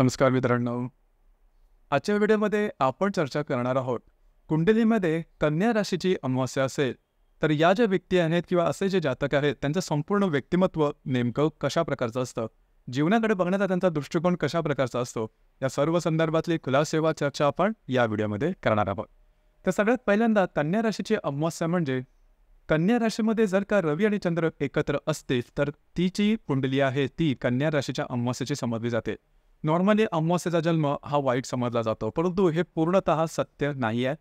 नमस्कार मित्रांनो. आजच्या व्हिडिओमध्ये आपण चर्चा करणार आहोत. कुंडलीमध्ये कन्या राशीची अमावास्या असेल तर या ज्या व्यक्ती आहेत किंवा असे जे जातक आहेत त्यांचं संपूर्ण व्यक्तिमत्व नेमकं कशा प्रकारचं असतं, जीवनाकडे बघण्याचा त्यांचा दृष्टिकोन कशा प्रकारचा असतो, या सर्व संदर्भातली खुलासेवा चर्चा आपण या व्हिडिओमध्ये करणार आहोत. तर सगळ्यात पहिल्यांदा कन्या राशीची अमावास्या म्हणजे कन्या राशीमध्ये जर का रवी आणि चंद्र एकत्र असतील तर ती जी कुंडली आहे ती कन्या राशीच्या अमावास्येची समजली जाते. नॉर्मली अमावास्येचा जन्म हा वाईट समजला जातो, परंतु हे पूर्णतः सत्य नाही आहे.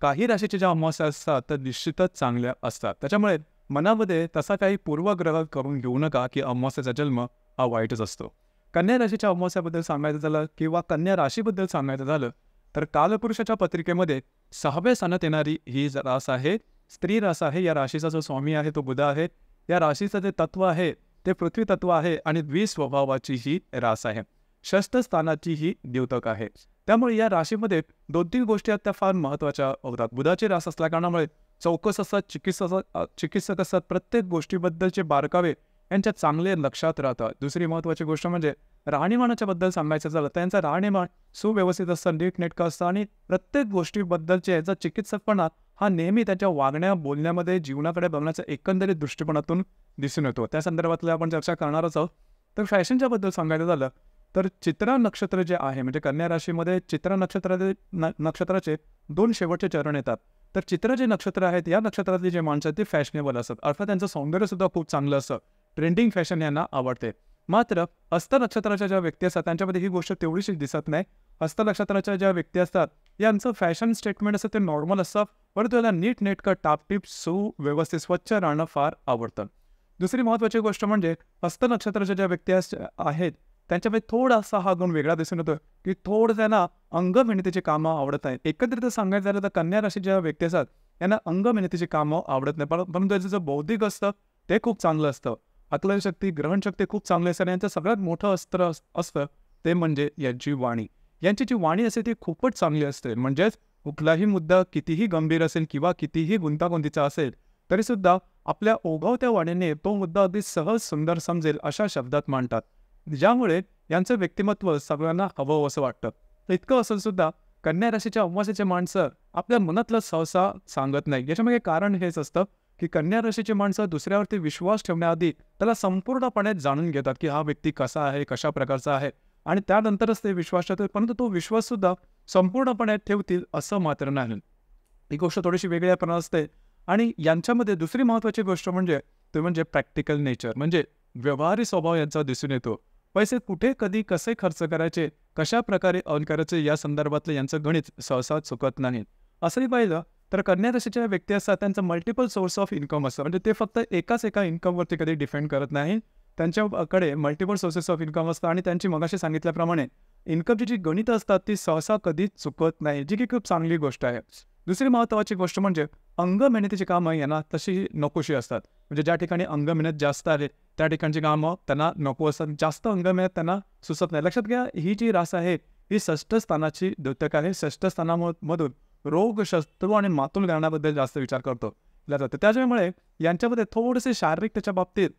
काही राशीच्या ज्या अमावास्या असतात तर निश्चितच चांगल्या असतात. त्याच्यामुळे मनामध्ये तसा काही पूर्वग्रह करून घेऊ नका की अमावास्येचा जन्म हा वाईटच असतो. कन्या राशीच्या अमावास्याबद्दल सांगायचं झालं किंवा कन्या राशीबद्दल सांगायचं झालं तर कालपुरुषाच्या पत्रिकेमध्ये 6व्या स्थानात येणारी ही रास आहे, स्त्री रास आहे. या राशीचा जो स्वामी आहे तो बुध आहे. या राशीचं जे तत्व आहे ते पृथ्वी तत्व आहे आणि द्विस्वभावाची ही रास आहे. षष्ठ स्थानाची ही द्योतक आहे. त्यामुळे या राशीमध्ये 2-3 गोष्टी आहेत त्या फार महत्त्वाच्या होतात. बुधाची रास असल्या कारणामुळे चौकस असतात, चिकित्सक असतात, प्रत्येक गोष्टीबद्दलचे बारकावे यांच्या चांगले लक्षात राहतात. दुसरी महत्त्वाची गोष्ट म्हणजे राहणीमानाच्या बद्दल सांगायचं झालं तर त्यांचं राहणीमान सुव्यवस्थित असतं, नीटनेटकं असतं आणि प्रत्येक गोष्टीबद्दलचे याचा चिकित्सकपणा हा नेहमी त्यांच्या वागण्या बोलण्यामध्ये जीवनाकडे बघण्याच्या एकंदरीत दृष्टिकोनातून दिसून येतो. त्या संदर्भातल्या आपण चर्चा करणारच आहोत. तर फॅशनच्या बद्दल सांगायचं झालं तर चित्रा नक्षत्र जे आहे म्हणजे कन्या राशीमध्ये चित्रा नक्षत्राचे 2 शेवटचे चरण येतात. तर चित्रा जे नक्षत्र आहेत या नक्षत्रातली जे माणसं आहेत ते फॅशनेबल असतात, अर्थात त्यांचं सौंदर्यसुद्धा खूप चांगलं असतं, ट्रेंडिंग फॅशन यांना आवडते. मात्र हस्त नक्षत्राच्या ज्या व्यक्ती असतात त्यांच्यामध्ये ही गोष्ट तेवढीशी दिसत नाही. हस्त नक्षत्राच्या ज्या व्यक्ती असतात यांचं फॅशन स्टेटमेंट असतं ते नॉर्मल असतं, परंतु याला नीटनेटकं टापटीप सुव्यवस्थित स्वच्छ राहणं फार आवडतं. दुसरी महत्त्वाची गोष्ट म्हणजे हस्त नक्षत्राच्या ज्या व्यक्ती आहेत त्यांच्यामध्ये थोडासा हा गुण वेगळा दिसून येतो की थोडं त्यांना अंगमेहनतीची कामं आवडत नाहीत. एकत्रित सांगायचं झालं तर कन्या राशीच्या व्यक्ती असतात यांना अंगमेहनतीची कामं आवडत नाही, परंतु त्याचं जे बौद्धिक असतं ते खूप चांगलं असतं. आकलनशक्ती, ग्रहणशक्ती खूप चांगली असते आणि यांचं सगळ्यात मोठं अस्त्र असतं ते म्हणजे यांची वाणी. यांची जी वाणी असते ती खूपच चांगली असते. म्हणजेच कुठलाही मुद्दा कितीही गंभीर असेल किंवा कितीही गुंतागुंतीचा असेल तरीसुद्धा आपल्या ओघवत्या वाणीने तो मुद्दा अगदी सहज सुंदर समजेल अशा शब्दात मांडतात, ज्यामुळे यांचं व्यक्तिमत्व सगळ्यांना हवं असं वाटतं. तर इतकं असून सुद्धा कन्या राशीच्या अमावास्येचे माणसं आपल्या मनातलं सहसा सांगत नाही. याच्यामागे कारण हेच असतं की कन्या राशीची माणसं दुसऱ्यावरती विश्वास ठेवण्याआधी त्याला संपूर्णपणे जाणून घेतात की हा व्यक्ती कसा आहे, कशा प्रकारचा आहे आणि त्यानंतरच ते विश्वास ठेवतील, परंतु तो विश्वाससुद्धा संपूर्णपणे ठेवतील असं मात्र नाही. ही गोष्ट थोडीशी वेगळ्या प्रमाणात असते. आणि यांच्यामध्ये दुसरी महत्त्वाची गोष्ट म्हणजे ते म्हणजे प्रॅक्टिकल नेचर, म्हणजे व्यवहारी स्वभाव यांचा दिसून येतो. पैसे कुठे, कधी, कसे खर्च करायचे, कशा प्रकारे अर्न करायचे या संदर्भातलं यांचं गणित सहसा चुकत नाही. असंही पाहिलं तर कन्या राशीच्या व्यक्ती असतात त्यांचं मल्टिपल सोर्स ऑफ इन्कम असतं, म्हणजे ते फक्त एका इन्कमवरती कधी डिपेंड करत नाही. त्यांच्याकडे मल्टिपल सोर्सेस ऑफ इन्कम असतात आणि त्यांची मगाशी सांगितल्याप्रमाणे इन्कमची जी गणितं असतात ती सहसा कधीच चुकत नाही, जी की खूप चांगली गोष्ट आहे. दुसरी महत्त्वाची गोष्ट म्हणजे अंगमेहनतीची कामं यांना तशी नकोशी असतात. म्हणजे ज्या ठिकाणी अंगमेहनत जास्त आहे त्या ठिकाणची कामं त्यांना नको असतात, जास्त अंगमेहनत त्यांना सुचत नाही. लक्षात घ्या, ही जी रास आहे ही षष्ठ स्थानाची द्योतक आहे. षष्ठ स्थानामधून रोग, शत्रू आणि मातुल घराण्याबद्दल जास्त विचार करतो जातं. त्याच्यामुळे यांच्यामध्ये थोडेसे शारीरिक त्याच्या बाबतीत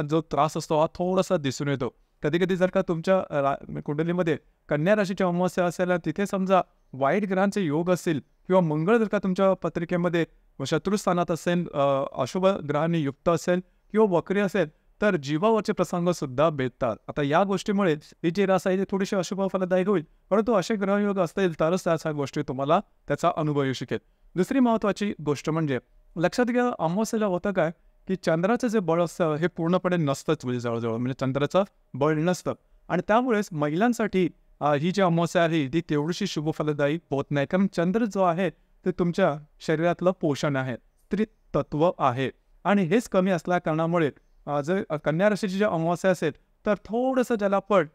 जो त्रास असतो हा थोडासा दिसून येतो. कधी कधी जर का तुमच्या कुंडलीमध्ये कन्या राशीची अमावास्या असेल तिथे समजा वाईट ग्रहांचे योग असतील किंवा मंगळ जर का तुमच्या पत्रिकेमध्ये शत्रुस्थानात असेल, अशुभ ग्रहांनी युक्त असेल किंवा वक्री असेल तर जीवावरचे प्रसंग सुद्धा भेटतात. आता या गोष्टीमुळे ही जी रास आहे ती थोडीशी अशुभ फलदायक होईल, परंतु असे ग्रहयोग असतील तरच त्या गोष्टी तुम्हाला त्याचा अनुभव येऊ शकेल. दुसरी महत्त्वाची गोष्ट म्हणजे लक्षात घ्या, अमावास्येला होतं काय की चंद्राचं जे बळ असतं हे पूर्णपणे नसतंच, म्हणजे जवळजवळ म्हणजे चंद्राचं बळ नसतं आणि त्यामुळेच महिलांसाठी ही जी अमावास्या आहे ती तेवढीशी शुभफलदायी होत नाही, कारण चंद्र जो आहे ते तुमच्या शरीरातलं पोषण आहे, स्त्री तत्व आहे आणि हेच कमी असल्या कारणामुळे जर कन्या राशीची जी अमावास्या असेल तर थोडंसं ज्याला आपण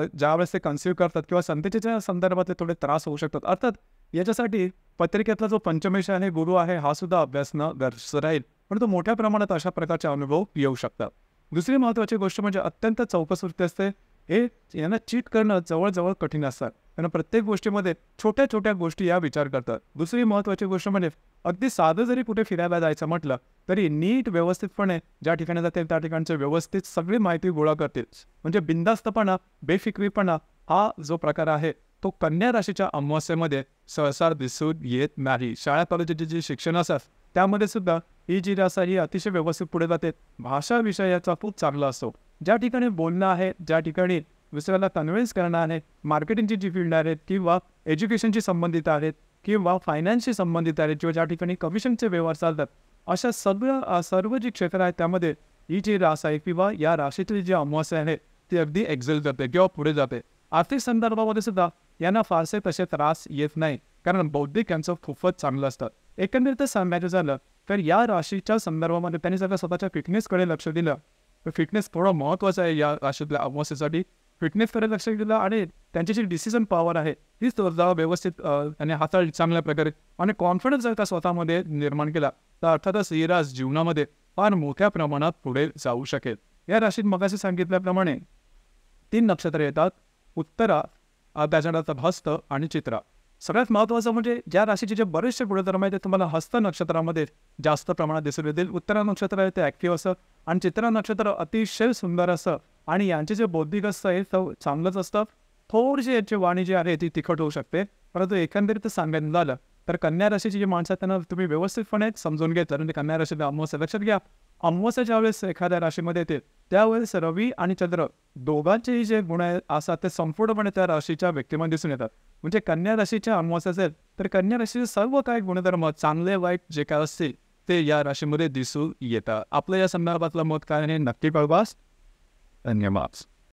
ज्यावेळेस ते कन्सिव्ह करतात किंवा संततीच्या संदर्भातले थोडे त्रास होऊ शकतात. अर्थात याच्यासाठी पत्रिकेतला जो पंचमेश आहे, गुरु आहे, हा सुद्धा अभ्यासणं गरजेचं राहील, परंतु मोठ्या प्रमाणात अशा प्रकारचे अनुभव येऊ शकतात. दुसरी महत्त्वाची गोष्ट म्हणजे अत्यंत चौकस वृत्ती असते. हे यांना चीट करणं जवळजवळ कठीण असतात, कारण प्रत्येक गोष्टीमध्ये छोट्या छोट्या गोष्टी या विचार करतात. दुसरी महत्त्वाची गोष्ट म्हणजे अगदी साधं जरी कुठे फिरायला जायचं म्हटलं तरी नीट व्यवस्थितपणे ज्या ठिकाणी जातील त्या ठिकाणचे व्यवस्थित सगळी माहिती गोळा करतील. म्हणजे बिनधास्तपणा, बेफिक्रीपणा हा जो प्रकार आहे तो कन्या राशीच्या अमावास्येमध्ये सहसा दिसून येत नाही. शाळा कॉलेजाचे जे शिक्षण असतात त्यामध्ये सुद्धा ही जी रास ही अतिशय व्यवस्थित पुढे जाते. भाषा विषयाचा खूप चांगला असतो. ज्या ठिकाणी बोलणं आहे, ज्या ठिकाणी दुसऱ्याला कन्व्हिन्स करणं आहे, मार्केटिंगची जी फील्ड आहेत किंवा एज्युकेशनशी संबंधित आहेत किंवा फायनान्सशी संबंधित आहेत किंवा ज्या ठिकाणी कमिशनचे व्यवहार चालतात, अशा सर्व जी क्षेत्र आहेत त्यामध्ये ही जी रास आहे किंवा या राशीतली जी अमावास्या आहे ती अगदी एक्झेल करते किंवा पुढे जाते. आर्थिक संदर्भामध्ये सुद्धा यांना फारसे तसे त्रास येत नाही, कारण बौद्धिक यांचं खूपच चांगलं असतं. एकंदरीत सांगायचं झालं तर या राशीच्या संदर्भामध्ये त्यांनी जर स्वतःच्या फिटनेसकडे लक्ष दिलं तर फिटनेस थोडं महत्त्वाचं आहे. या राशीतल्या अमावास्येसाठी फिटनेसकडे लक्ष दिलं आणि त्यांची जी डिसिजन पॉवर आहे ती जरा व्यवस्थित आणि हाताळली चांगल्या प्रकारे आणि कॉन्फिडन्स जर का स्वतःमध्ये निर्माण केला तर अर्थातच ही रास जीवनामध्ये फार मोठ्या प्रमाणात पुढे जाऊ शकेल. या राशीत मगाशी सांगितल्याप्रमाणे 3 नक्षत्र येतात: उत्तरा, त्याच्यानंतर हस्त आणि चित्रा. सगळ्यात महत्त्वाचं म्हणजे ज्या राशीचे जे बरेचसे गुणधर्म आहेत ते तुम्हाला हस्त नक्षत्रामध्ये जास्त प्रमाणात दिसून येतील. उत्तरा नक्षत्र आहे ते ॲक्टिव्ह असतं आणि चित्रा नक्षत्र अतिशय सुंदर असतं आणि यांचे जे बौद्धिक असतं हे चांगलंच असतं. थोडीशी याची वाणी जी आहे ती तिखट होऊ शकते, परंतु एकंदरीत सांगायचं झालं तर कन्या राशीची जी माणसं आहेत त्यांना तुम्ही व्यवस्थितपणे समजून घेतलं. म्हणजे कन्या राशीला अमावास्या लक्षात घ्या, अमावास्या ज्यावेळेस एखाद्या राशीमध्ये येते त्यावेळेस रवी आणि चंद्र दोघांचेही जे गुण असतात ते संपूर्णपणे त्या राशीच्या व्यक्तीमध्ये दिसून येतात. म्हणजे कन्या राशीच्या अमावास्या असेल तर कन्या राशीचे सर्व काही गुणधर्म चांगले वाईट जे काय असतील ते या राशीमध्ये दिसून येतात. आपलं या संदर्भातलं मत काय आहे नक्की कळवा. धन्यवाद.